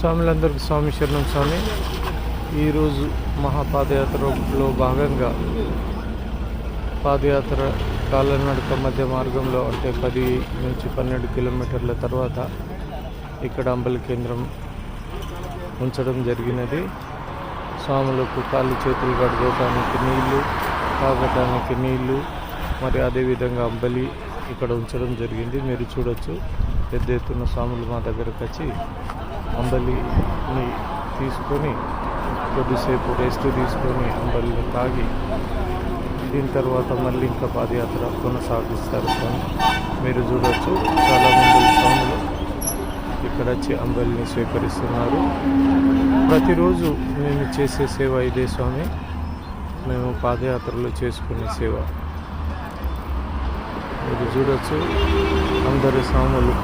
స్వాములందరికీ స్వామి శరణం స్వామి. ఈరోజు మహాపాదయాత్రలో భాగంగా పాదయాత్ర కాలినడక మధ్య మార్గంలో అంటే 10 నుంచి 12 కిలోమీటర్ల తర్వాత ఇక్కడ అంబలి కేంద్రం ఉంచడం జరిగినది. స్వాములకు కాళ్ళు చేతులు కడుక్కోవడానికి నీళ్లు, తాగటానికి నీళ్లు, మరి అదేవిధంగా అంబలి ఇక్కడ ఉంచడం జరిగింది. మీరు చూడొచ్చు, పెద్ద ఎత్తున స్వాములు మా దగ్గరకు వచ్చి అంబలిని తీసుకొని కొద్దిసేపు రెస్ట్ తీసుకొని అంబలిని తాగి దీని తర్వాత మళ్ళీ ఇంకా పాదయాత్ర కొనసాగిస్తారు స్వామి. మీరు చూడవచ్చు, చాలామంది స్వాములు ఇక్కడ వచ్చి అంబలిని స్వీకరిస్తున్నారు. ప్రతిరోజు మేము చేసే సేవ ఇదే స్వామి. మేము పాదయాత్రలో చేసుకునే సేవ మీరు చూడవచ్చు. అందరి స్వాములు